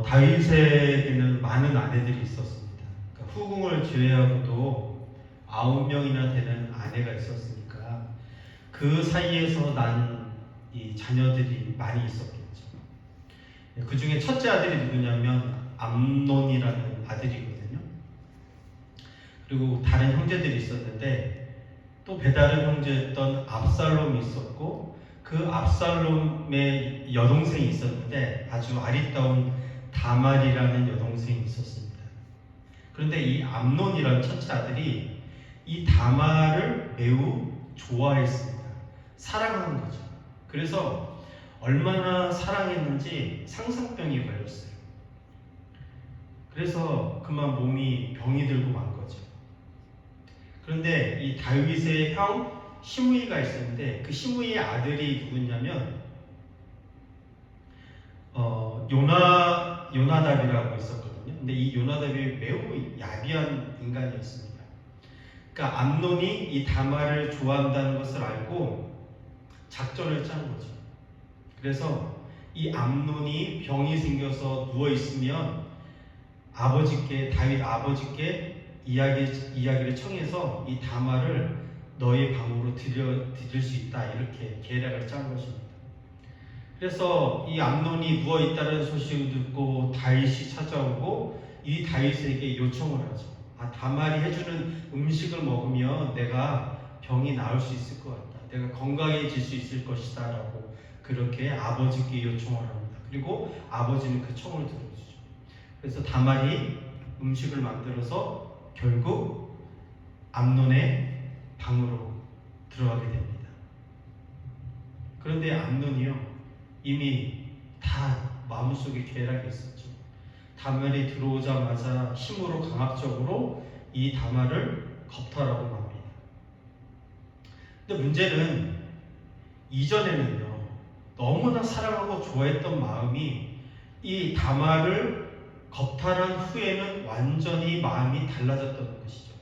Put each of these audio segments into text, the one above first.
다윗에게는 많은 아내들이 있었습니다. 그러니까 후궁을 제외하고도 9명이나 되는 아내가 있었으니까 그 사이에서 난 이 자녀들이 많이 있었겠죠. 그 중에 첫째 아들이 누구냐면 암논이라는 아들이거든요. 그리고 다른 형제들이 있었는데 또 배다른 형제였던 압살롬이 있었고 그 압살롬의 여동생이 있었는데 아주 아리따운 다말이라는 여동생이 있었습니다. 그런데 이 암논이라는 첫째 아들이 이 다말을 매우 좋아했습니다. 사랑하는 거죠. 그래서 얼마나 사랑했는지 상상병이 걸렸어요. 그래서 그만 몸이 병이 들고 만 거죠. 그런데 이 다윗의 형 시므이가 있었는데 그 시므이의 아들이 누구냐면 요나답이라고 있었거든요. 근데 이 요나답이 매우 야비한 인간이었습니다. 그러니까 암논이 이 다말을 좋아한다는 것을 알고 작전을 짠 거죠. 그래서 이 암논이 병이 생겨서 누워 있으면 다윗 아버지께 이야기를 청해서 이 다말을 너의 방으로 들일 수 있다 이렇게 계략을 짠 것입니다. 그래서 이 암논이 누워 있다는 소식을 듣고 다윗이 찾아오고 이 다윗에게 요청을 하죠. 다말이 해주는 음식을 먹으면 내가 병이 나을 수 있을 것 같다. 내가 건강해질 수 있을 것이다 라고 그렇게 아버지께 요청을 합니다. 그리고 아버지는 그 청을 들어주죠. 그래서 다말이 음식을 만들어서 결국 암논의 방으로 들어가게 됩니다. 그런데 암논이요 이미 다 마음속에 계략이 있었죠. 다말이 들어오자마자 힘으로 강압적으로 이 다말을 겁탈하고 맙니다. 근데 문제는 이전에는요 너무나 사랑하고 좋아했던 마음이 이 다말을 겁탈한 후에는 완전히 마음이 달라졌던 것이죠.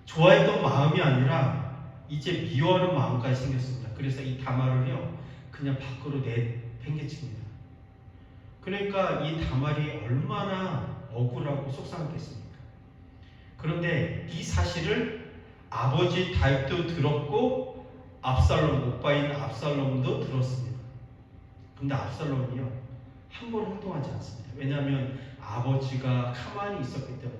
좋아했던 마음이 아니라 이제 미워하는 마음까지 생겼습니다. 그래서 이 다말을요 그냥 밖으로 내팽개칩니다. 그러니까 이 다말이 얼마나 억울하고 속상했겠습니까? 그런데 이 사실을 아버지 다윗도 들었고 오빠인 압살롬도 들었습니다. 근데 압살롬이요 함부로 행동하지 않습니다. 왜냐하면 아버지가 가만히 있었기 때문에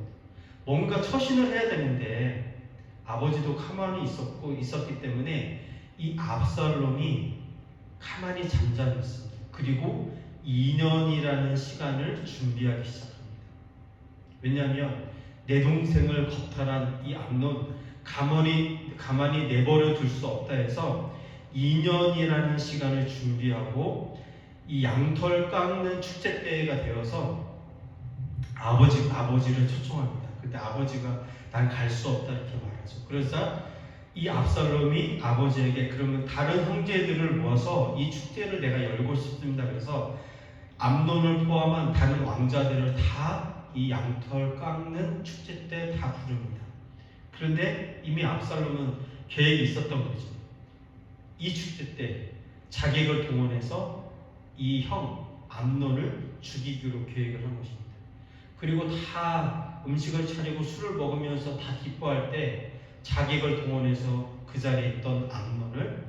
뭔가 처신을 해야 되는데 아버지도 가만히 있었기 때문에 이 압살롬이 가만히 잠잠히 있습니다. 그리고 2년이라는 시간을 준비하기 시작합니다. 왜냐하면 내 동생을 겁탈한 이 암논 가만히 내버려 둘 수 없다 해서 2년이라는 시간을 준비하고 이 양털 깎는 축제 때가 되어서 아버지를 초청합니다. 그때 아버지가 난 갈 수 없다 이렇게 말하죠. 그래서 이 압살롬이 아버지에게 그러면 다른 형제들을 모아서 이 축제를 내가 열고 싶습니다. 그래서 암논을 포함한 다른 왕자들을 다 이 양털 깎는 축제 때 다 부릅니다. 그런데 이미 압살롬은 계획이 있었던 거죠. 이 축제 때 자객을 동원해서 이 형 암논을 죽이기로 계획을 한 것입니다. 그리고 다 음식을 차리고 술을 먹으면서 다 기뻐할 때 자객을 동원해서 그 자리에 있던 암논을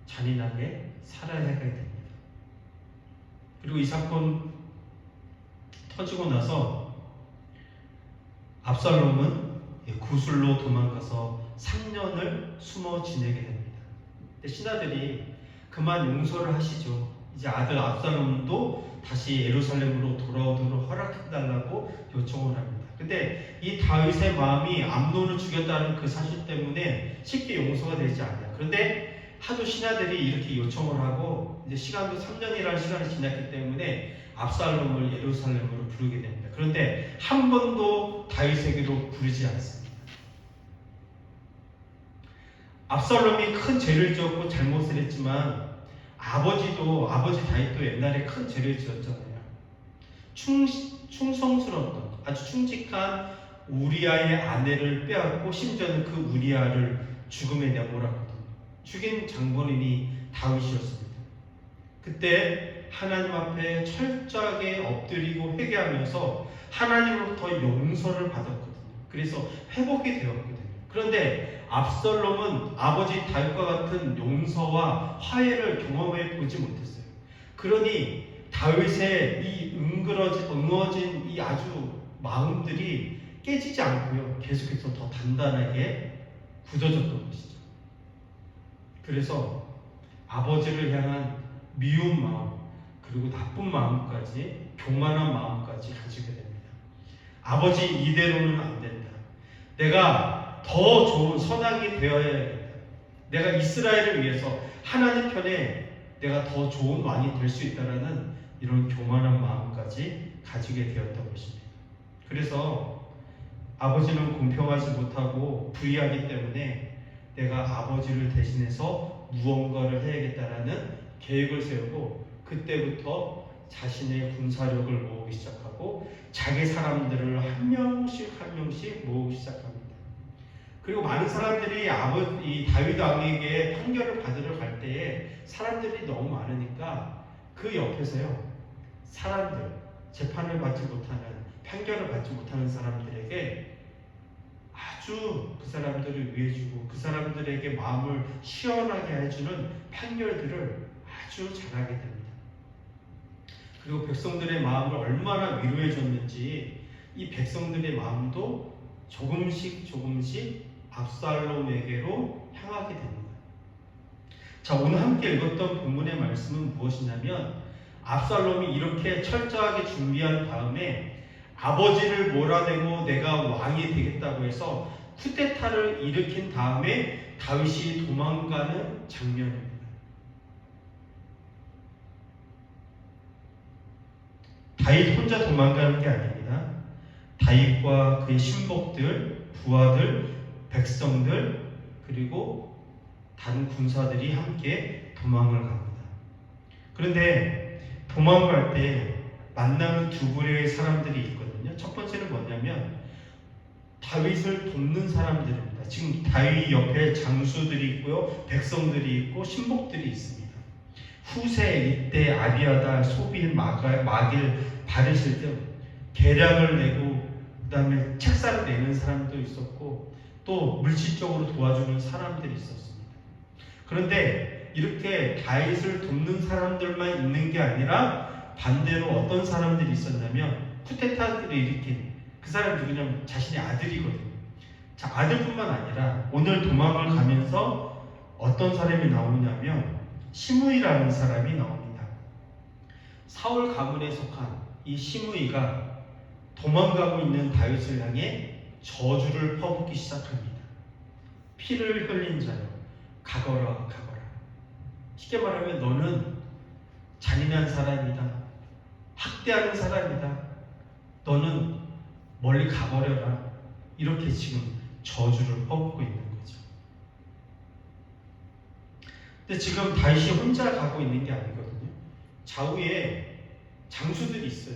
잔인하게 살해하게 됩니다. 그리고 이 사건 터지고 나서 압살롬은 구슬로 도망가서 3년을 숨어 지내게 됩니다. 근데 신하들이 그만 용서를 하시죠. 이제 아들 압살롬도 다시 예루살렘으로 돌아오도록 허락해달라고 요청을 합니다. 근데 이 다윗의 마음이 암논을 죽였다는 그 사실 때문에 쉽게 용서가 되지 않아요. 그런데 하도 신하들이 이렇게 요청을 하고 이제 시간도 3년이라는 시간이 지났기 때문에 압살롬을 예루살렘으로 부르게 됩니다. 그런데 한 번도 다윗에게로 부르지 않습니다. 압살롬이 큰 죄를 지었고 잘못을 했지만 아버지 다윗도 옛날에 큰 죄를 지었잖아요. 충성스러웠던 아주 충직한 우리아의 아내를 빼앗고 심지어는 그 우리아를 죽음에 내몰았거든요. 죽인 장본인이 다윗이었습니다. 그때 하나님 앞에 철저하게 엎드리고 회개하면서 하나님으로부터 용서를 받았거든요. 그래서 회복이 되었거든요. 그런데 압살롬은 아버지 다윗과 같은 용서와 화해를 경험해 보지 못했어요. 그러니 다윗의 이 응어진 이 아주 마음들이 깨지지 않고요, 계속해서 더 단단하게 굳어졌던 것이죠. 그래서 아버지를 향한 미운 마음, 그리고 나쁜 마음까지, 교만한 마음까지 가지게 됩니다. 아버지, 이대로는 안 된다. 내가 더 좋은 선악이 되어야겠다. 내가 이스라엘을 위해서 하나님 편에 내가 더 좋은 왕이 될 수 있다라는 이런 교만한 마음까지 가지게 되었던 것입니다. 그래서 아버지는 공평하지 못하고 불의하기 때문에 내가 아버지를 대신해서 무언가를 해야겠다라는 계획을 세우고, 그때부터 자신의 군사력을 모으기 시작하고 자기 사람들을 한 명씩 한 명씩 모으기 시작합니다. 그리고 많은 사람들이 이 다윗 왕에게 판결을 받으러 갈 때에 사람들이 너무 많으니까 그 옆에서요, 사람들, 재판을 받지 못하는, 판결을 받지 못하는 사람들에게 아주 그 사람들을 위해주고 그 사람들에게 마음을 시원하게 해주는 판결들을 아주 잘하게 됩니다. 그리고 백성들의 마음을 얼마나 위로해줬는지 이 백성들의 마음도 조금씩 압살롬에게로 향하게 됩니다. 자, 오늘 함께 읽었던 본문의 말씀은 무엇이냐면, 압살롬이 이렇게 철저하게 준비한 다음에 아버지를 몰아내고 내가 왕이 되겠다고 해서 쿠데타를 일으킨 다음에 다윗이 도망가는 장면입니다. 다윗 혼자 도망가는 게 아닙니다. 다윗과 그의 신복들, 부하들, 백성들, 그리고 다른 군사들이 함께 도망을 갑니다. 그런데 도망갈 때 만나는 두 부류의 사람들이 있거든요. 첫 번째는 뭐냐면 다윗을 돕는 사람들입니다. 지금 다윗 옆에 장수들이 있고요, 백성들이 있고 신복들이 있습니다. 후세 이때 아비아달, 소빌, 마길, 바르실 등 계량을 내고 그 다음에 책사를 내는 사람도 있었고 또 물질적으로 도와주는 사람들이 있었습니다. 그런데 이렇게 다윗을 돕는 사람들만 있는 게 아니라 반대로 어떤 사람들이 있었냐면, 쿠데타를 일으킨 그 사람이 누구냐면 자신의 아들이거든요. 자, 아들뿐만 아니라 오늘 도망을 가면서 어떤 사람이 나오냐면 시므이라는 사람이 나옵니다. 사울 가문에 속한 이 시므이가 도망가고 있는 다윗을 향해 저주를 퍼붓기 시작합니다. 피를 흘린 자여, 가거라. 쉽게 말하면 너는 잔인한 사람이다. 학대하는 사람이다. 너는 멀리 가버려라. 이렇게 지금 저주를 퍼붓고 있는 거죠. 근데 지금 다윗이 혼자 가고 있는 게 아니거든요. 좌우에 장수들이 있어요.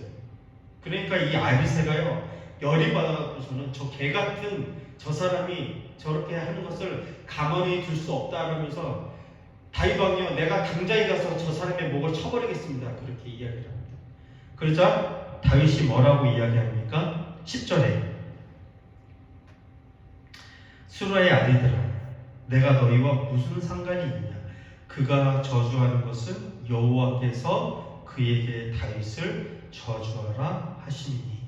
그러니까 이 아비새가요, 열이 받아갖고서는 저 개 같은 저 사람이 저렇게 하는 것을 가만히 둘 수 없다라면서 다윗 왕이요, 내가 당장에 가서 저 사람의 목을 쳐버리겠습니다. 그렇게 이야기를 합니다. 그러자 다윗이 뭐라고 이야기합니까? 10절에 수라의 아들들아, 내가 너희와 무슨 상관이 있냐? 그가 저주하는 것은 여호와께서 그에게 다윗을 저주하라 하시니.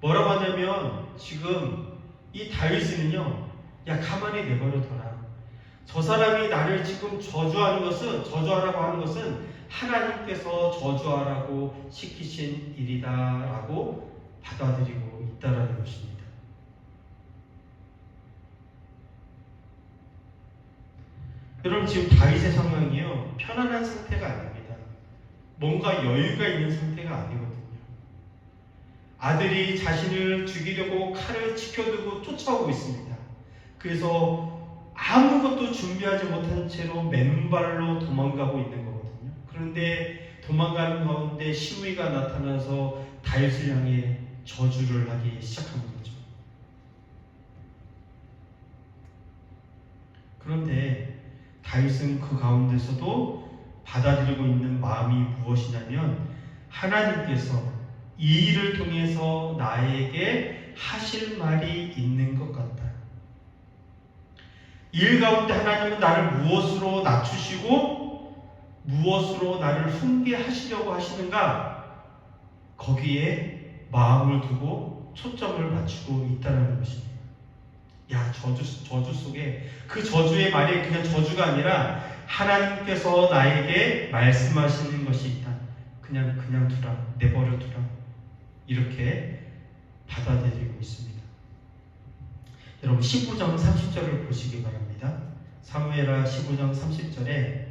뭐라고 하냐면 지금 이 다윗은요, 야 가만히 내버려둬라. 저 사람이 나를 지금 저주하라고 하는 것은 하나님께서 저주하라고 시키신 일이다라고 받아들이고 있다라는 것입니다. 여러분, 지금 다윗의 상황이요, 편안한 상태가 아닙니다. 뭔가 여유가 있는 상태가 아니거든요. 아들이 자신을 죽이려고 칼을 지켜두고 쫓아오고 있습니다. 그래서 아무것도 준비하지 못한 채로 맨발로 도망가고 있는 거거든요. 그런데 도망가는 가운데 시므이가 나타나서 다윗을 향해 저주를 하기 시작하는 거죠. 그런데 다윗은 그 가운데서도 받아들이고 있는 마음이 무엇이냐면 하나님께서 이 일을 통해서 나에게 하실 말이 있는 것 같다. 일 가운데 하나님은 나를 무엇으로 낮추시고 무엇으로 나를 훈계하시려고 하시는가? 거기에 마음을 두고 초점을 맞추고 있다는 것입니다. 저주 속에 그 저주의 말이 그냥 저주가 아니라 하나님께서 나에게 말씀하시는 것이 있다. 그냥 두라. 내버려 두라. 이렇게 받아들이고 있습니다. 여러분 15장 30절을 보시기 바랍니다. 사무엘하 15장 30절에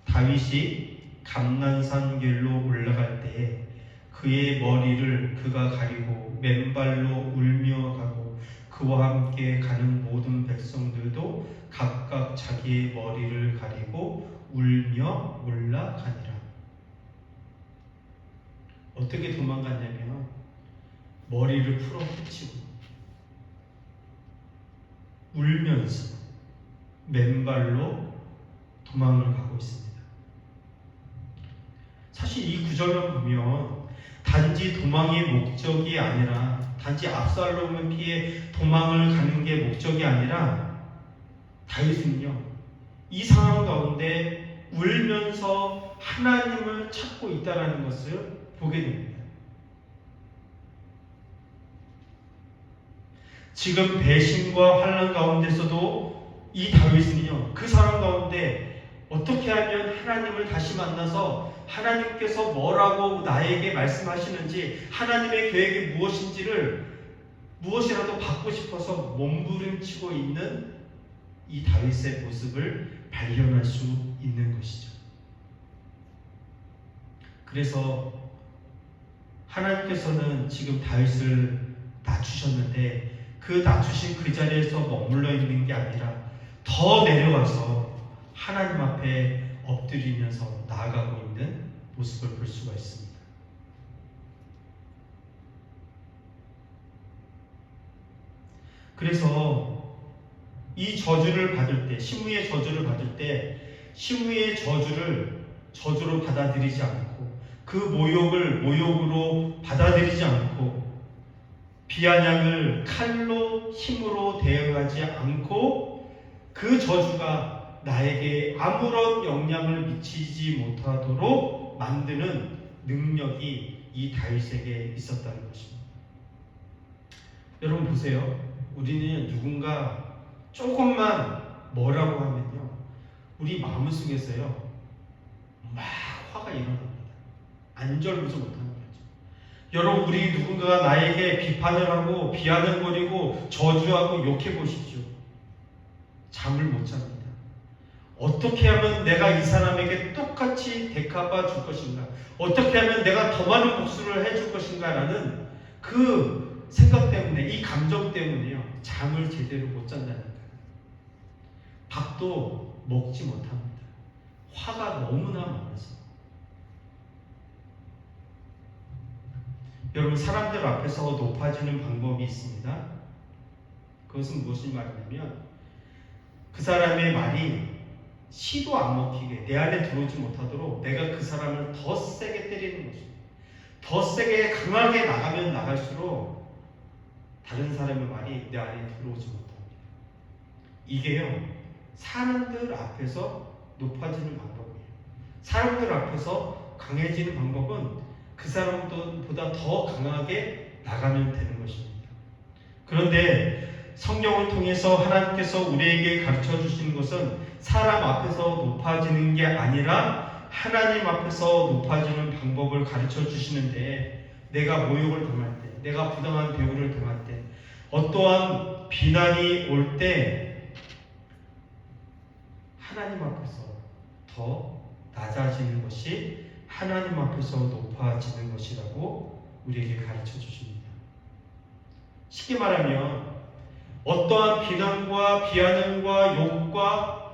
다윗이 감난산 길로 올라갈 때에 그의 머리를 그가 가리고 맨발로 울며 가고 그와 함께 가는 모든 백성들도 각각 자기의 머리를 가리고 울며 올라가니라. 어떻게 도망갔냐면 머리를 풀어 헤치고 울면서 맨발로 도망을 가고 있습니다. 사실 이 구절만 보면 단지 도망이 목적이 아니라 단지 압살롬을 피해 도망을 가는 게 목적이 아니라 다윗은요 이 상황 가운데 울면서 하나님을 찾고 있다는 것을 보게 됩니다. 지금 배신과 환난 가운데서도 이 다윗은요 그 상황 가운데 어떻게 하면 하나님을 다시 만나서 하나님께서 뭐라고 나에게 말씀하시는지 하나님의 계획이 무엇인지를 무엇이라도 받고 싶어서 몸부림치고 있는 이 다윗의 모습을 발견할 수 있는 것이죠. 그래서 하나님께서는 지금 다윗을 낮추셨는데 그 낮추신 그 자리에서 머물러 있는 게 아니라 더 내려가서 하나님 앞에 엎드리면서 나아가고 있는 모습을 볼 수가 있습니다. 그래서 이 저주를 받을 때, 시므의 저주를 받을 때 시므의 저주를 저주로 받아들이지 않고 그 모욕을 모욕으로 받아들이지 않고 비아냥을 칼로 힘으로 대응하지 않고 그 저주가 나에게 아무런 영향을 미치지 못하도록 만드는 능력이 이 다윗에게 있었다는 것입니다. 여러분 보세요. 우리는 누군가 조금만 뭐라고 하면요 우리 마음속에서요 막 화가 일어납니다. 안절부절 못하는 거죠. 여러분 우리 누군가가 나에게 비판을 하고 비아냥거리고 저주하고 욕해 보십시오. 잠을 못 잡니다. 어떻게 하면 내가 이 사람에게 똑같이 대갚아 줄 것인가? 어떻게 하면 내가 더 많은 복수를 해줄 것인가? 라는 그 생각 때문에 이 감정 때문에요 잠을 제대로 못 잔다는 거예요. 밥도 먹지 못합니다. 화가 너무나 많아서. 여러분 사람들 앞에서 높아지는 방법이 있습니다. 그것은 무엇을 말하냐면 그 사람의 말이 시도 안 먹히게 내 안에 들어오지 못하도록 내가 그 사람을 더 세게 때리는 것입니다. 더 세게 강하게 나가면 나갈수록 다른 사람의 말이 내 안에 들어오지 못합니다. 이게요 사람들 앞에서 높아지는 방법이에요. 사람들 앞에서 강해지는 방법은 그 사람보다 더 강하게 나가면 되는 것입니다. 그런데 성경을 통해서 하나님께서 우리에게 가르쳐 주시는 것은 사람 앞에서 높아지는 게 아니라 하나님 앞에서 높아지는 방법을 가르쳐 주시는데 내가 모욕을 당할 때, 내가 부당한 대우를 당할 때, 어떠한 비난이 올 때 하나님 앞에서 더 낮아지는 것이 하나님 앞에서 높아지는 것이라고 우리에게 가르쳐 주십니다. 쉽게 말하면 어떠한 비난과 비아냥과 욕과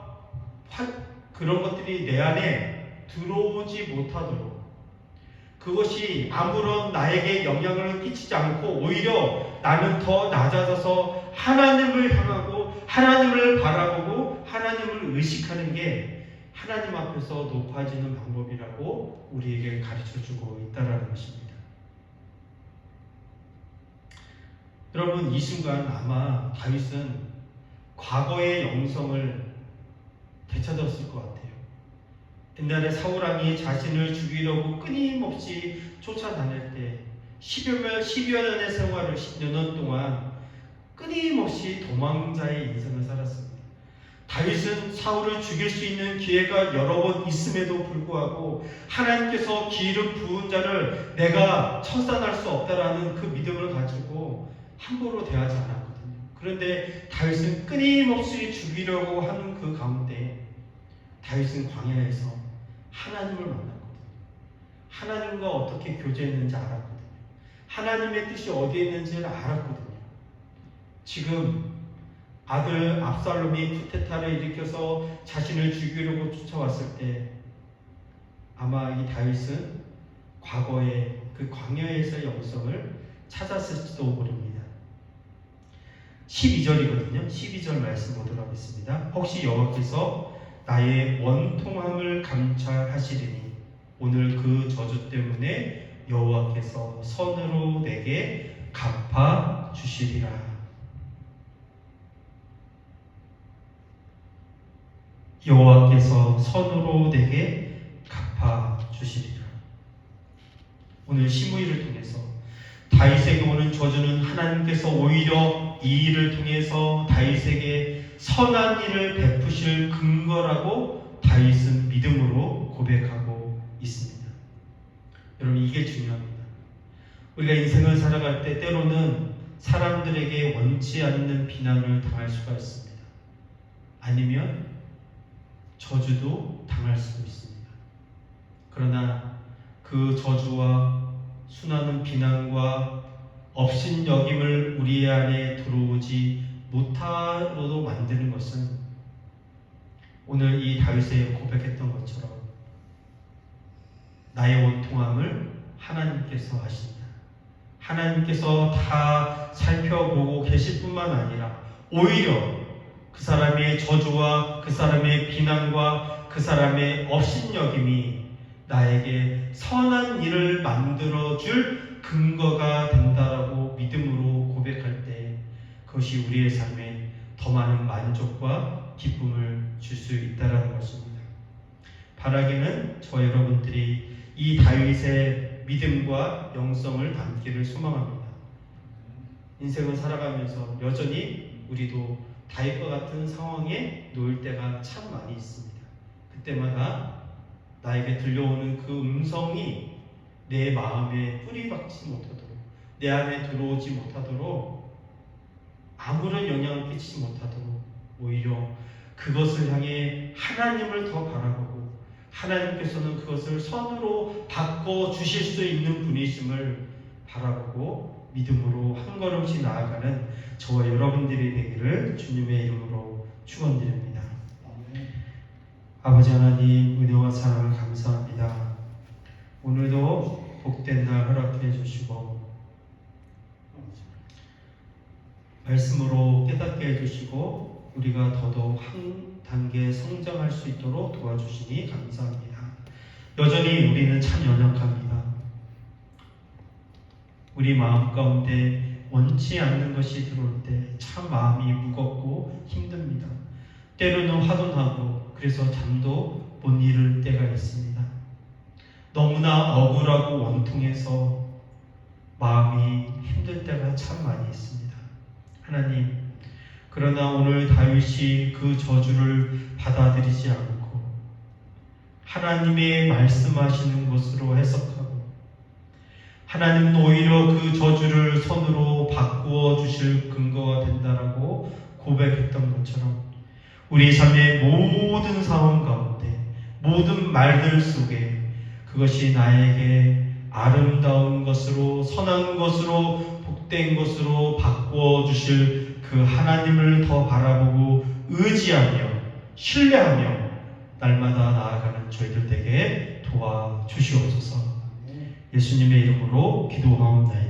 그런 것들이 내 안에 들어오지 못하도록 그것이 아무런 나에게 영향을 끼치지 않고 오히려 나는 더 낮아져서 하나님을 향하고 하나님을 바라보고 하나님을 의식하는 게 하나님 앞에서 높아지는 방법이라고 우리에게 가르쳐주고 있다는 것입니다. 여러분, 이 순간 아마 다윗은 과거의 영성을 되찾았을 것 같아요. 옛날에 사울왕이 자신을 죽이려고 끊임없이 쫓아다닐 때 10여 년의 생활을 10여 년 동안 끊임없이 도망자의 인생을 살았습니다. 다윗은 사울을 죽일 수 있는 기회가 여러 번 있음에도 불구하고 하나님께서 기름 부은 자를 내가 처단할 수 없다라는 그 믿음을 가지고 함부로 대하지 않았거든요. 그런데 다윗은 끊임없이 죽이려고 하는 그 가운데 다윗은 광야에서 하나님을 만났거든요. 하나님과 어떻게 교제했는지 알았거든요. 하나님의 뜻이 어디에 있는지를 알았거든요. 지금 아들 압살롬이 쿠데타를 일으켜서 자신을 죽이려고 쫓아왔을 때 아마 이 다윗은 과거의 그 광야에서의 영성을 찾았을지도 모릅니다. 12절이거든요. 12절 말씀 보도록 하겠습니다. 혹시 여호와께서 나의 원통함을 감찰하시리니 오늘 그 저주 때문에 여호와께서 선으로 내게 갚아 주시리라. 여호와께서 선으로 내게 갚아 주시리라. 오늘 시므이를 통해서 다윗에게 오는 저주는 하나님께서 오히려 이 일을 통해서 다윗에게 선한 일을 베푸실 근거라고 다윗은 믿음으로 고백하고 있습니다. 여러분, 이게 중요합니다. 우리가 인생을 살아갈 때 때로는 사람들에게 원치 않는 비난을 당할 수가 있습니다. 아니면 저주도 당할 수도 있습니다. 그러나 그 저주와 수많은 비난과 업신여김을 우리 안에 들어오지 못하도록 만드는 것은 오늘 이 다윗이 고백했던 것처럼 나의 원통함을 하나님께서 하신다. 하나님께서 다 살펴보고 계실 뿐만 아니라 오히려 그 사람의 저주와 그 사람의 비난과 그 사람의 업신여김이 나에게 선한 일을 만들어줄 근거가 된다라고 믿음으로 고백할 때 그것이 우리의 삶에 더 많은 만족과 기쁨을 줄 수 있다는 것입니다. 바라기는 저 여러분들이 이 다윗의 믿음과 영성을 담기를 소망합니다. 인생을 살아가면서 여전히 우리도 다윗과 같은 상황에 놓일 때가 참 많이 있습니다. 그때마다 나에게 들려오는 그 음성이 내 마음에 뿌리박지 못하도록, 내 안에 들어오지 못하도록, 아무런 영향을 끼치지 못하도록 오히려 그것을 향해 하나님을 더 바라보고 하나님께서는 그것을 선으로 바꿔주실 수 있는 분이심을 바라보고 믿음으로 한 걸음씩 나아가는 저와 여러분들이 되기를 주님의 이름으로 축원드립니다. 아버지 하나님, 은혜와 사랑을 감사합니다. 오늘도 복된 날 허락해 주시고 말씀으로 깨닫게 해주시고 우리가 더더욱 한 단계 성장할 수 있도록 도와주시니 감사합니다. 여전히 우리는 참 연약합니다. 우리 마음 가운데 원치 않는 것이 들어올 때 참 마음이 무겁고 힘듭니다. 때로는 화도 나고 그래서 잠도 못 이룰 때가 있습니다. 너무나 억울하고 원통해서 마음이 힘들 때가 참 많이 있습니다. 하나님, 그러나 오늘 다윗이 그 저주를 받아들이지 않고 하나님의 말씀하시는 것으로 해석하고 하나님은 오히려 그 저주를 선으로 바꾸어 주실 근거가 된다라고 고백했던 것처럼 우리 삶의 모든 상황 가운데 모든 말들 속에 그것이 나에게 아름다운 것으로 선한 것으로 복된 것으로 바꾸어 주실 그 하나님을 더 바라보고 의지하며 신뢰하며 날마다 나아가는 저희들 되게 도와주시옵소서. 예수님의 이름으로 기도하옵나이다.